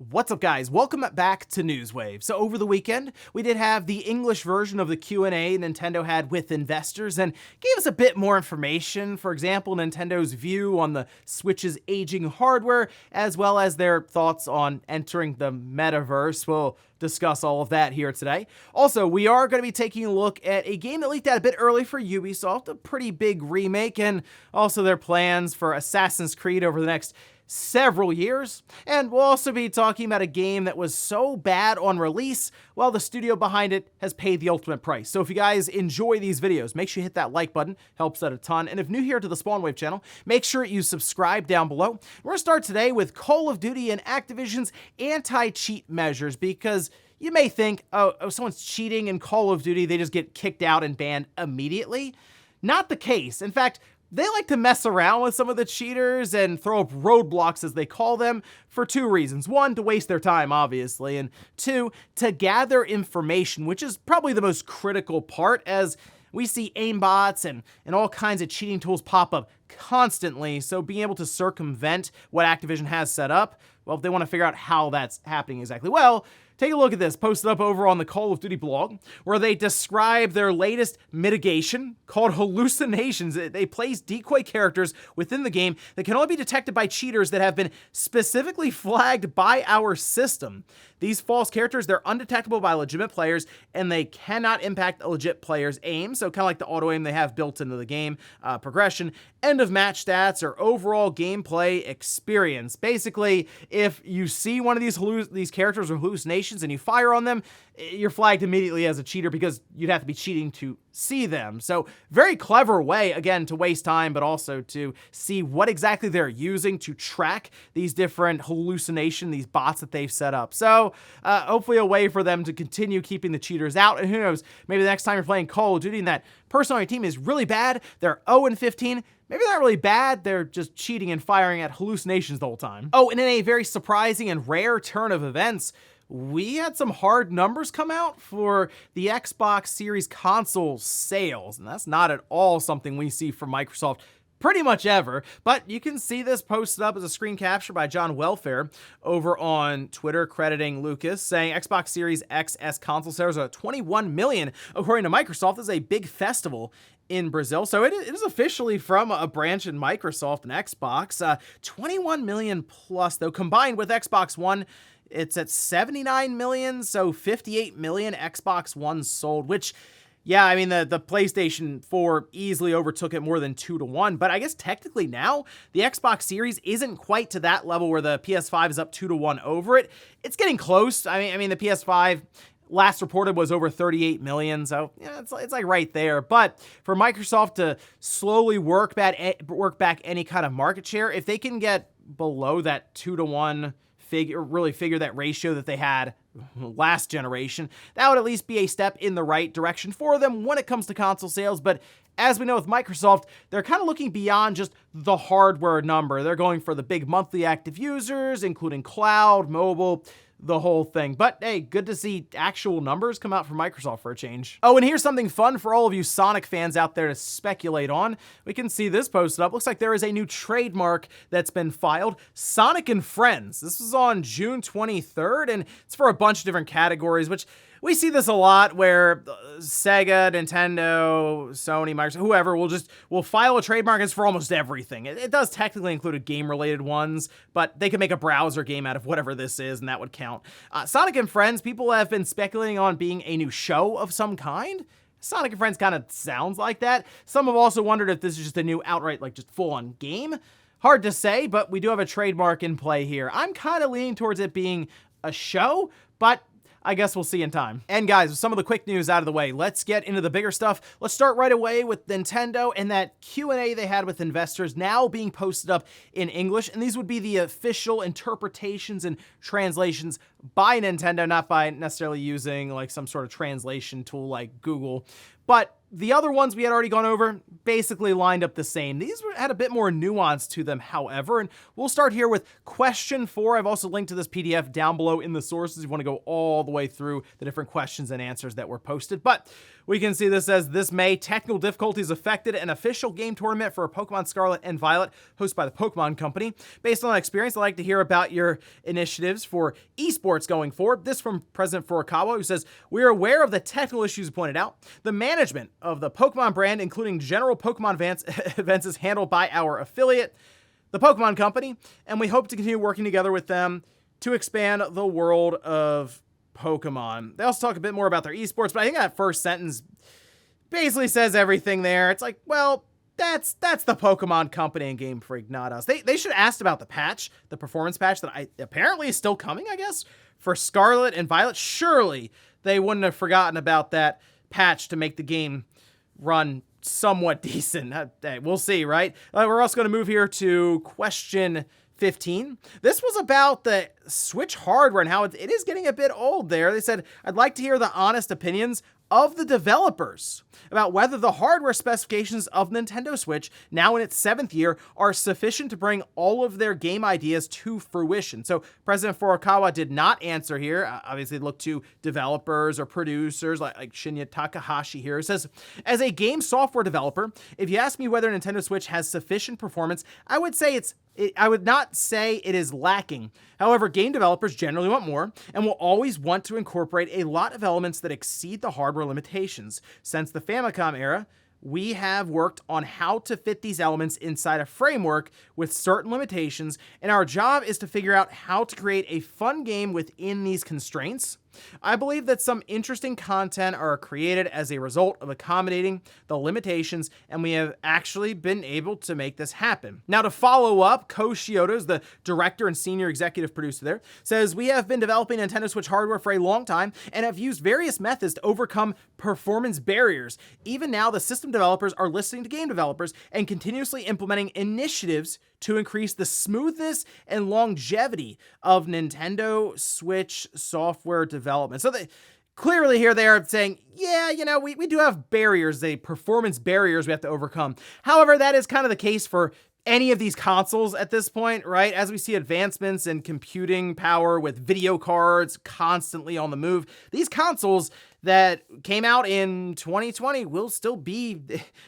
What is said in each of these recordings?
What's up, guys? Welcome back to Newswave. So over the weekend, we did have the English version of the Q&A Nintendo had with investors and gave us a bit more information. For example, Nintendo's view on the Switch's aging hardware, as well as their thoughts on entering the metaverse. We'll discuss all of that here today. Also, we are going to be taking a look at a game that leaked out a bit early for Ubisoft, a pretty big remake, and also their plans for Assassin's Creed over the next several years. And we'll also be talking about a game that was so bad on release, while the studio behind it has paid the ultimate price. So if you guys enjoy these videos, make sure you hit that like button, helps out a ton. And if new here to the Spawnwave channel, make sure you subscribe down below. We're gonna start today with Call of Duty and Activision's anti-cheat measures, because you may think, oh, someone's cheating in Call of Duty, they just get kicked out and banned immediately. Not the case. In fact, they like to mess around with some of the cheaters and throw up roadblocks, as they call them, for two reasons. One, to waste their time, obviously, and two, to gather information, which is probably the most critical part, as we see aimbots and all kinds of cheating tools pop up constantly. So being able to circumvent what Activision has set up, well, if they want to figure out how that's happening exactly, well, take a look at this, posted up over on the Call of Duty blog, where they describe their latest mitigation called hallucinations. They place decoy characters within the game that can only be detected by cheaters that have been specifically flagged by our system. These false characters, they're undetectable by legitimate players, and they cannot impact a legit player's aim, so kind of like the auto-aim they have built into the game, progression, end-of-match stats, or overall gameplay experience. Basically, if you see one of these characters or hallucinations and you fire on them, you're flagged immediately as a cheater, because you'd have to be cheating to see them. So very clever way, again, to waste time, but also to see what exactly they're using to track these different these bots that they've set up. So hopefully a way for them to continue keeping the cheaters out. And who knows, maybe the next time you're playing Call of Duty and that person on your team is really bad, they're 0-15, maybe they're not really bad, they're just cheating and firing at hallucinations the whole time. Oh, and in a very surprising and rare turn of events, we had some hard numbers come out for the Xbox Series console sales, and that's not at all something we see from Microsoft pretty much ever. But you can see this posted up as a screen capture by John Welfare over on Twitter, crediting Lucas, saying Xbox Series XS console sales are at 21 million. According to Microsoft, this is a big festival in Brazil. So it is officially from a branch in Microsoft and Xbox. 21 million plus, though, combined with Xbox One. It's at 79 million, so 58 million Xbox One sold, which, yeah, I mean, the PlayStation 4 easily overtook it more than 2-1, but I guess technically now the Xbox Series isn't quite to that level where the PS5 is up 2-1 over it. It's getting close. I mean, the PS5 last reported was over 38 million, so yeah, it's like right there. But for Microsoft to slowly work back any kind of market share, if they can get below that 2-1 figure that ratio that they had last generation, that would at least be a step in the right direction for them when it comes to console sales. But as we know with Microsoft, they're kind of looking beyond just the hardware number. They're going for the big monthly active users, including cloud, mobile, the whole thing. But hey, good to see actual numbers come out from Microsoft for a change. Oh, and here's something fun for all of you Sonic fans out there to speculate on. We can see this posted up. Looks like there is a new trademark that's been filed. Sonic and Friends. This was on June 23rd, and it's for a bunch of different categories, which we see this a lot, where Sega, Nintendo, Sony, Microsoft, whoever will file a trademark. It's for almost everything. It does technically include game-related ones, but they can make a browser game out of whatever this is, and that would count. Sonic and Friends, people have been speculating on being a new show of some kind. Sonic and Friends kind of sounds like that. Some have also wondered if this is just a new outright, just full-on game. Hard to say, but we do have a trademark in play here. I'm kind of leaning towards it being a show, but I guess we'll see in time. And guys, with some of the quick news out of the way, let's get into the bigger stuff. Let's start right away with Nintendo and that Q&A they had with investors now being posted up in English. And these would be the official interpretations and translations by Nintendo, not by necessarily using some sort of translation tool like Google. But The other ones we had already gone over basically lined up the same. These had a bit more nuance to them, however, and we'll start here with question 4. I've also linked to this PDF down below in the sources if you want to go all the way through the different questions and answers that were posted. But we can see this as this May, technical difficulties affected an official game tournament for Pokemon Scarlet and Violet, hosted by the Pokemon Company. Based on that experience, I'd like to hear about your initiatives for esports going forward. This from President Furukawa, who says, "We are aware of the technical issues pointed out. The management of the Pokemon brand, including general Pokemon events, is handled by our affiliate, the Pokemon Company, and we hope to continue working together with them to expand the world of Pokemon." They also talk a bit more about their esports, but I think that first sentence basically says everything there. It's like, well, that's the Pokemon Company and Game Freak, not us. They should have asked about the patch, the performance patch that apparently is still coming, I guess, for Scarlet and Violet. Surely they wouldn't have forgotten about that patch to make the game run somewhat decent. We'll see, right? We're also going to move here to question 15. This was about the Switch hardware and how it is getting a bit old there. They said, "I'd like to hear the honest opinions of the developers about whether the hardware specifications of Nintendo Switch, now in its 7th year, are sufficient to bring all of their game ideas to fruition." So President Furukawa did not answer here. Obviously look to developers or producers like Shinya Takahashi here. It says, "As a game software developer, if you ask me whether Nintendo Switch has sufficient performance, I would not say it is lacking. However, game developers generally want more and will always want to incorporate a lot of elements that exceed the hardware limitations. Since the Famicom era, we have worked on how to fit these elements inside a framework with certain limitations, and our job is to figure out how to create a fun game within these constraints. I believe that some interesting content are created as a result of accommodating the limitations, and we have actually been able to make this happen." Now, to follow up, Ko Shioda, the director and senior executive producer there, says, "We have been developing Nintendo Switch hardware for a long time and have used various methods to overcome performance barriers. Even now, the system developers are listening to game developers and continuously implementing initiatives to increase the smoothness and longevity of Nintendo Switch software development." So clearly here they are saying, yeah, we do have barriers, performance barriers we have to overcome. However, that is kind of the case for any of these consoles at this point, right? As we see advancements in computing power with video cards constantly on the move, these consoles that came out in 2020 will still be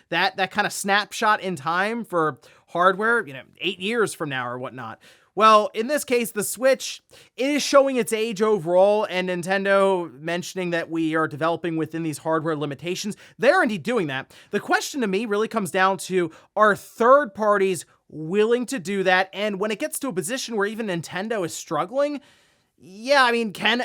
that kind of snapshot in time for hardware, 8 years from now or whatnot. Well, in this case, the Switch is showing its age overall, and Nintendo mentioning that we are developing within these hardware limitations. They're indeed doing that. The question to me really comes down to, are third parties willing to do that? And when it gets to a position where even Nintendo is struggling, yeah, I mean, can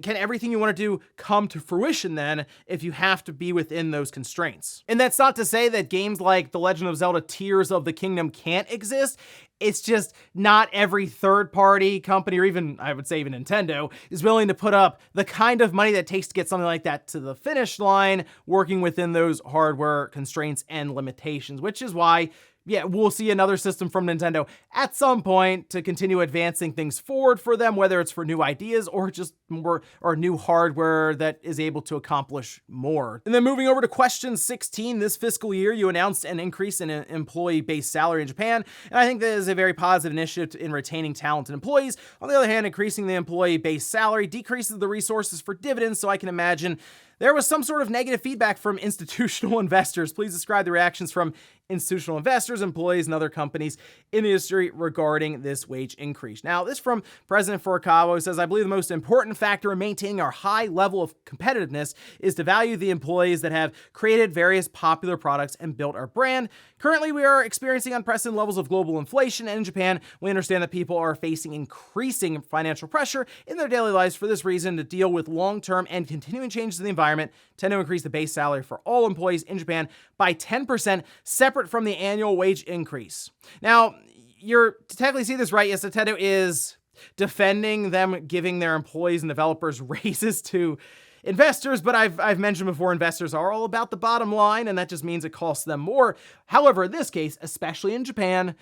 everything you want to do come to fruition then if you have to be within those constraints? And that's not to say that games like The Legend of Zelda Tears of the Kingdom can't exist. It's just not every third-party company, or even, I would say even Nintendo, is willing to put up the kind of money that it takes to get something like that to the finish line, working within those hardware constraints and limitations, which is why, yeah, we'll see another system from Nintendo at some point to continue advancing things forward for them, whether it's for new ideas or just more or new hardware that is able to accomplish more. And then moving over to question 16, this fiscal year, you announced an increase in an employee base salary in Japan, and I think that is a very positive initiative in retaining talented employees. On the other hand, increasing the employee base salary decreases the resources for dividends, so I can imagine there was some sort of negative feedback from institutional investors. Please describe the reactions from institutional investors, employees, and other companies in the industry regarding this wage increase. Now, this from President Furukawa, who says, "I believe the most important factor in maintaining our high level of competitiveness is to value the employees that have created various popular products and built our brand. Currently, we are experiencing unprecedented levels of global inflation, and in Japan, we understand that people are facing increasing financial pressure in their daily lives. For this reason, to deal with long-term and continuing changes in the environment, tend to increase the base salary for all employees in Japan by 10%, separate from the annual wage increase." Now, you're to technically see this right. Yes, Nintendo is defending them giving their employees and developers raises to investors, but I've mentioned before, investors are all about the bottom line, and that just means it costs them more. However, in this case, especially in Japan,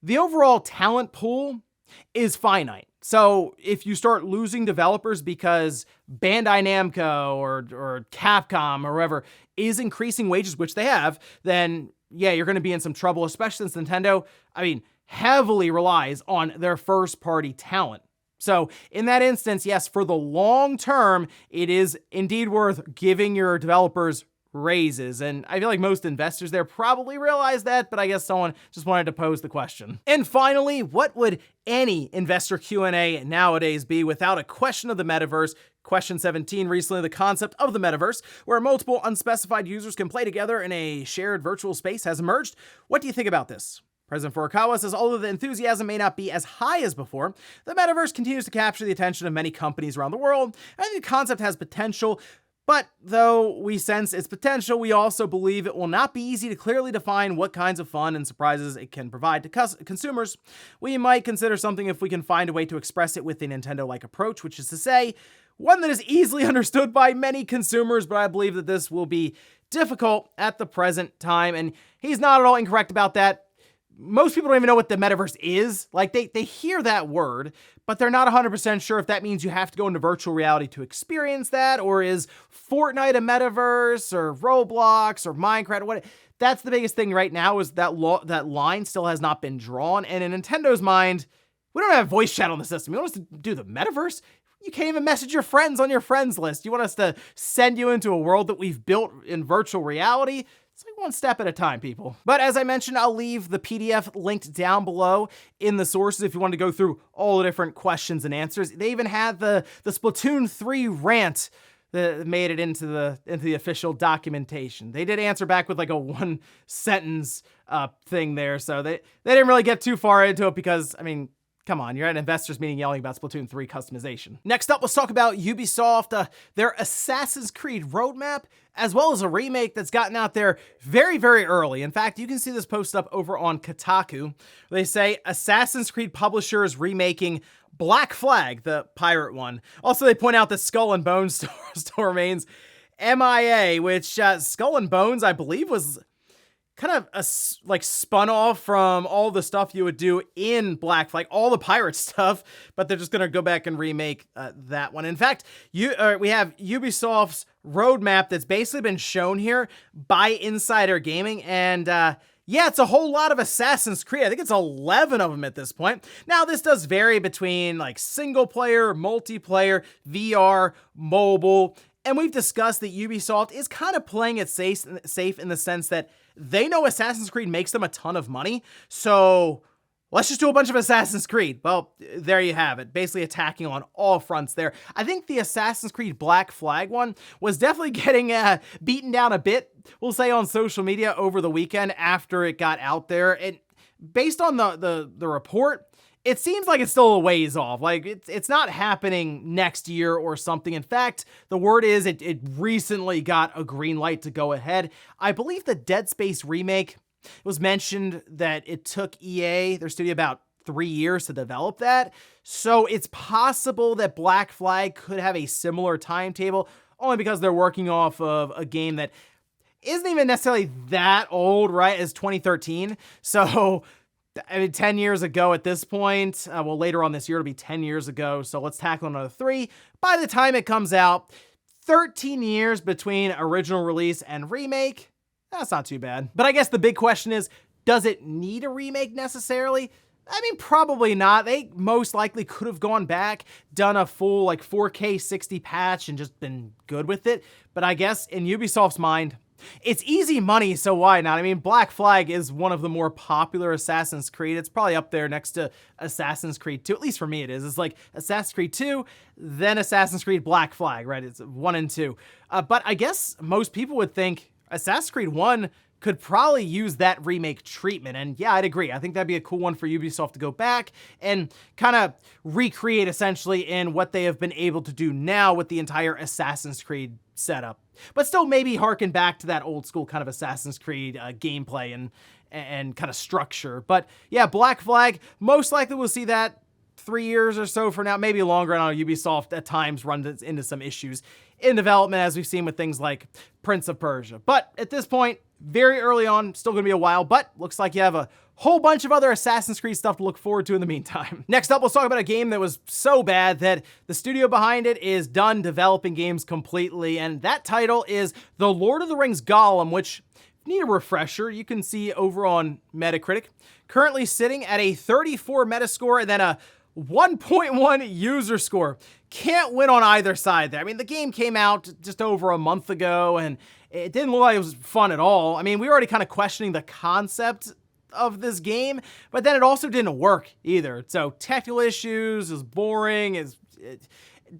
the overall talent pool is finite. So if you start losing developers because Bandai Namco or Capcom or whoever is increasing wages, which they have, then yeah, you're going to be in some trouble, especially since Nintendo, heavily relies on their first party talent. So in that instance, yes, for the long term, it is indeed worth giving your developers raises. And I feel like most investors there probably realize that, but I guess someone just wanted to pose the question. And finally, what would any investor Q&A nowadays be without a question of the metaverse? Question 17, recently the concept of the metaverse, where multiple unspecified users can play together in a shared virtual space, has emerged. What do you think about this? President Furukawa says, although the enthusiasm may not be as high as before, the metaverse continues to capture the attention of many companies around the world. I think the concept has potential, but though we sense its potential, we also believe it will not be easy to clearly define what kinds of fun and surprises it can provide to consumers. We might consider something if we can find a way to express it with a Nintendo-like approach, which is to say, one that is easily understood by many consumers, but I believe that this will be difficult at the present time, and he's not at all incorrect about that. Most people don't even know what the metaverse is. Like, they hear that word, but they're not 100% sure if that means you have to go into virtual reality to experience that, or is Fortnite a metaverse, or Roblox, or Minecraft, or what. That's the biggest thing right now, is that line still has not been drawn, and in Nintendo's mind, we don't have voice chat on the system. You want us to do the metaverse? You can't even message your friends on your friends list. You want us to send you into a world that we've built in virtual reality? It's like one step at a time, people. But as I mentioned, I'll leave the PDF linked down below in the sources if you want to go through all the different questions and answers. They even had the Splatoon 3 rant that made it into the official documentation. They did answer back with like a one sentence thing there, so they didn't really get too far into it because, come on, you're at an investors meeting yelling about Splatoon 3 customization. Next up, let's talk about Ubisoft, their Assassin's Creed roadmap, as well as a remake that's gotten out there very, very early. In fact, you can see this post up over on Kotaku. They say Assassin's Creed publisher is remaking Black Flag, the pirate one. Also, they point out that Skull and Bones still remains MIA, which Skull and Bones, I believe, was kind of like spun off from all the stuff you would do in Black Flag, all the pirate stuff, but they're just going to go back and remake that one. In fact, we have Ubisoft's roadmap that's basically been shown here by Insider Gaming, and yeah, it's a whole lot of Assassin's Creed. I think it's 11 of them at this point. Now, this does vary between like single player, multiplayer, VR, mobile, and we've discussed that Ubisoft is kind of playing it safe in the sense that they know Assassin's Creed makes them a ton of money, so let's just do a bunch of Assassin's Creed. Well, there you have it, basically attacking on all fronts there. I think the Assassin's Creed Black Flag one was definitely getting beaten down a bit, we'll say, on social media over the weekend after it got out there. And based on the report, it seems like it's still a ways off. Like, it's not happening next year or something. In fact, the word is it recently got a green light to go ahead. I believe the Dead Space remake, it was mentioned that it took EA, their studio, about 3 years to develop that. So it's possible that Black Flag could have a similar timetable, only because they're working off of a game that isn't even necessarily that old, right, as 2013. So 10 years ago at this point, well, later on this year, it'll be 10 years ago. So let's tackle another 3. By the time it comes out, 13 years between original release and remake. That's not too bad. But I guess the big question is, does it need a remake necessarily? Probably not. They most likely could have gone back, done a full like 4K 60 patch and just been good with it. But I guess in Ubisoft's mind, it's easy money, so why not? Black Flag is one of the more popular Assassin's Creed. It's probably up there next to Assassin's Creed 2. At least for me it is. It's like Assassin's Creed 2, then Assassin's Creed Black Flag, right? It's 1 and 2. But I guess most people would think Assassin's Creed 1 could probably use that remake treatment. And yeah, I'd agree. I think that'd be a cool one for Ubisoft to go back and kind of recreate essentially in what they have been able to do now with the entire Assassin's Creed setup. But still maybe harken back to that old school kind of Assassin's Creed gameplay and kind of structure. But yeah, Black Flag, most likely we'll see that 3 years or so for now, maybe longer. I don't know, Ubisoft at times runs into some issues in development, as we've seen with things like Prince of Persia. But at this point, very early on, still going to be a while, but looks like you have a whole bunch of other Assassin's Creed stuff to look forward to in the meantime. Next up, let's talk about a game that was so bad that the studio behind it is done developing games completely, and that title is The Lord of the Rings Gollum, which, if you need a refresher, you can see over on Metacritic, currently sitting at a 34 Metascore and then a 1.1 user score. Can't win on either side there. I mean, the game came out just over a month ago, and it didn't look like it was fun at all. I mean, we were already kind of questioning the concept of this game, but then it also didn't work either. So technical issues, is boring, is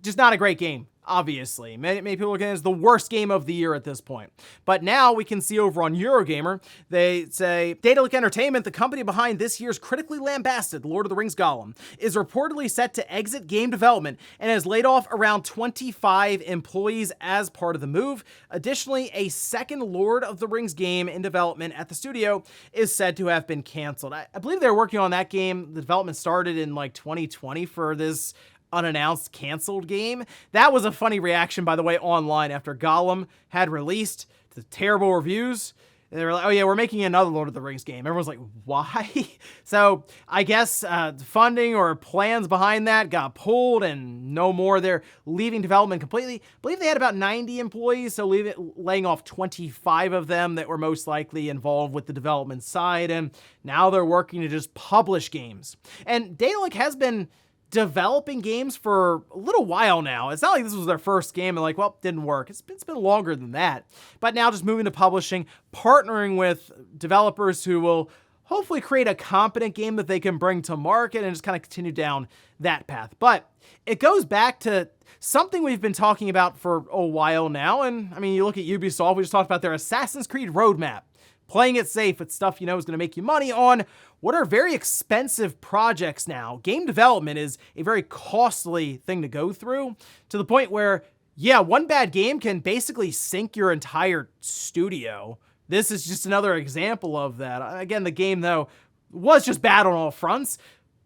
just not a great game. Obviously, many people look at it as the worst game of the year at this point. But now we can see over on Eurogamer, they say, Daedalic Entertainment, the company behind this year's critically lambasted Lord of the Rings Gollum, is reportedly set to exit game development and has laid off around 25 employees as part of the move. Additionally, a second Lord of the Rings game in development at the studio is said to have been canceled. I believe they were working on that game. The development started in like 2020 for this unannounced canceled game. That was a funny reaction, by the way, online after Gollum had released the terrible reviews. They were like, oh yeah, we're making another Lord of the Rings game. Everyone's like, why? So I guess funding or plans behind that got pulled and no more. They're leaving development completely. I believe they had about 90 employees, so laying off 25 of them that were most likely involved with the development side. And now they're working to just publish games. And Daedalic has been developing games for a little while now. It's not like this was their first game and like, well, didn't work. It's been longer than that. But now just moving to publishing, partnering with developers who will hopefully create a competent game that they can bring to market and just kind of continue down that path. But it goes back to something we've been talking about for a while now. And I mean, you look at Ubisoft, we just talked about their Assassin's Creed roadmap. Playing it safe with stuff you know is going to make you money on what are very expensive projects now. Game development is a very costly thing to go through, to the point where, yeah, one bad game can basically sink your entire studio. This is just another example of that. Again, the game, though, was just bad on all fronts,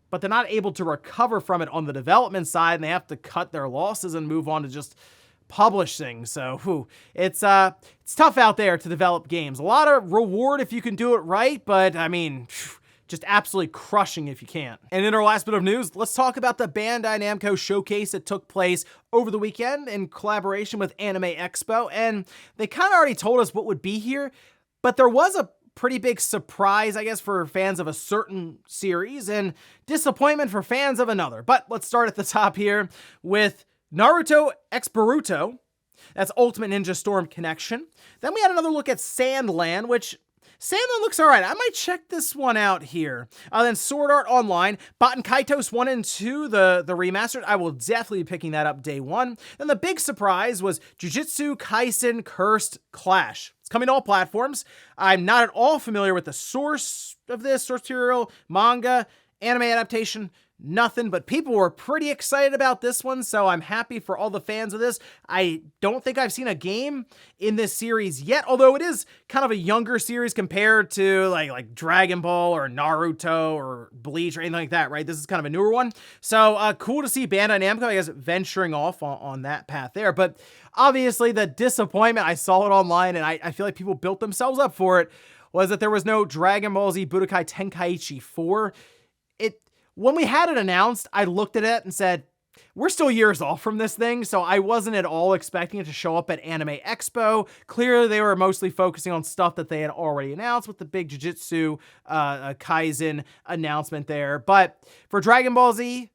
but they're not able to recover from it on the development side, and they have to cut their losses and move on to just publish things. So it's tough out there to develop games. A lot of reward if you can do it right, but I mean, just absolutely crushing if you can't. And in our last bit of news, let's talk about the Bandai Namco showcase that took place over the weekend in collaboration with Anime Expo. And they kind of already told us what would be here, but there was a pretty big surprise, I guess, for fans of a certain series and disappointment for fans of another. But let's start at the top here with Naruto X Boruto. That's Ultimate Ninja Storm Connection. Then we had another look at Sandland, which Sandland looks all right. I might check this one out here. Then Sword Art Online, Baten Kaitos 1 and 2, the remastered. I will definitely be picking that up day one. Then the big surprise was Jujutsu Kaisen Cursed Clash. It's coming to all platforms. I'm not at all familiar with the source of this, source material, manga, anime adaptation, nothing, but people were pretty excited about this one, so I'm happy for all the fans of this. I don't think I've seen a game in this series yet, although it is kind of a younger series compared to like Dragon Ball or Naruto or Bleach or anything like that, right? This is kind of a newer one. So cool to see Bandai Namco, I guess, venturing off on that path there. But obviously the disappointment, I saw it online and I feel like people built themselves up for it, was that there was no Dragon Ball Z Budokai Tenkaichi 4. When we had it announced, I looked at it and said, we're still years off from this thing, so I wasn't at all expecting it to show up at Anime Expo. Clearly, they were mostly focusing on stuff that they had already announced with the big Jujutsu Kaisen announcement there. But for Dragon Ball Z,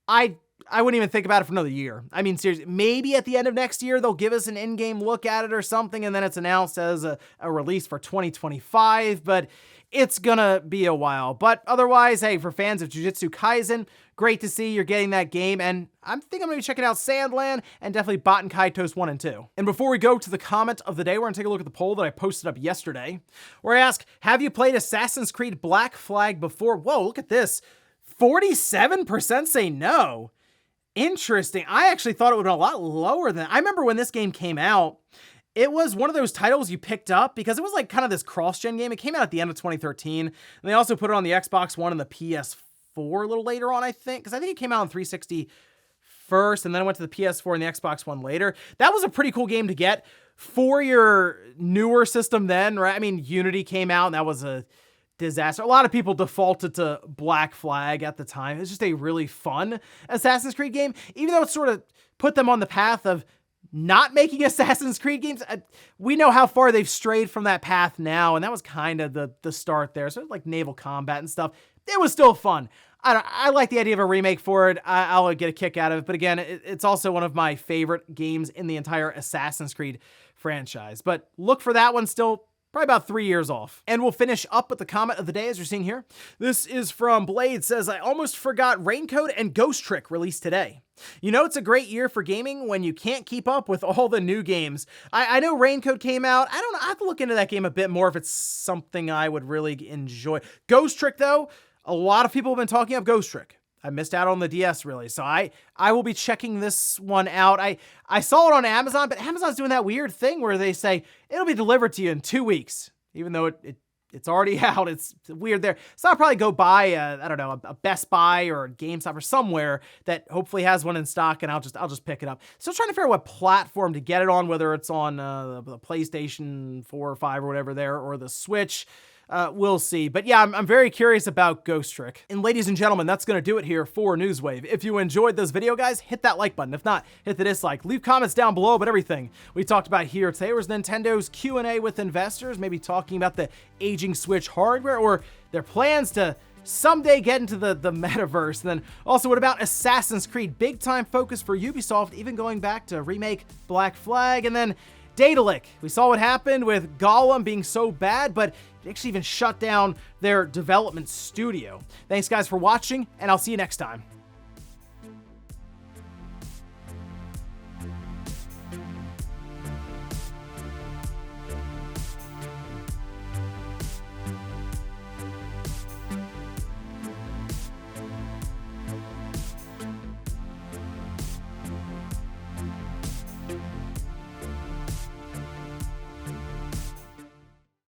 I wouldn't even think about it for another year. I mean, seriously, maybe at the end of next year, they'll give us an in-game look at it or something, and then it's announced as a release for 2025, but it's gonna be a while. But otherwise, hey, for fans of Jujutsu Kaisen, great to see you're getting that game, and I think I'm gonna be checking out Sandland and definitely Baten Kaitos 1 and 2. And before we go to the comment of the day, we're gonna take a look at the poll that I posted up yesterday, where I ask, have you played Assassin's Creed Black Flag before? Whoa, look at this. 47% say no. Interesting. I actually thought it would be a lot lower than that. I remember when this game came out, it was one of those titles you picked up because it was like kind of this cross-gen game. It came out at the end of 2013, and they also put it on the Xbox One and the PS4 a little later on, I think, because I think it came out on 360 first, and then it went to the PS4 and the Xbox One later. That was a pretty cool game to get for your newer system then, right? I mean, Unity came out, and that was a disaster. A lot of people defaulted to Black Flag at the time. It's just a really fun Assassin's Creed game, even though it sort of put them on the path of not making Assassin's Creed games. We know how far they've strayed from that path now, and that was kind of the start there. So like naval combat and stuff. It was still fun. I like the idea of a remake for it. I'll get a kick out of it. But again, it's also one of my favorite games in the entire Assassin's Creed franchise. But look for that one still. Probably about 3 years off. And we'll finish up with the comment of the day as you're seeing here. This is from Blade. Says, I almost forgot Raincoat and Ghost Trick released today. You know, it's a great year for gaming when you can't keep up with all the new games. I know Raincoat came out. I don't know. I have to look into that game a bit more if it's something I would really enjoy. Ghost Trick, though, a lot of people have been talking up Ghost Trick. I missed out on the DS really, so I will be checking this one out. I saw it on Amazon, but Amazon's doing that weird thing where they say it'll be delivered to you in 2 weeks, even though it's already out. It's weird there. So I'll probably go buy a Best Buy or a GameStop or somewhere that hopefully has one in stock, and I'll just pick it up. Still trying to figure out what platform to get it on, whether it's on the PlayStation 4 or 5 or whatever there, or the Switch. We'll see. But yeah, I'm very curious about Ghost Trick. And ladies and gentlemen, that's going to do it here for Newswave. If you enjoyed this video, guys, hit that like button. If not, hit the dislike. Leave comments down below, but everything we talked about here today was Nintendo's Q&A with investors, maybe talking about the aging Switch hardware or their plans to someday get into the metaverse. And then also, what about Assassin's Creed? Big time focus for Ubisoft, even going back to remake Black Flag. And then Daedalic. We saw what happened with Gollum being so bad, but it actually even shut down their development studio. Thanks guys for watching, and I'll see you next time.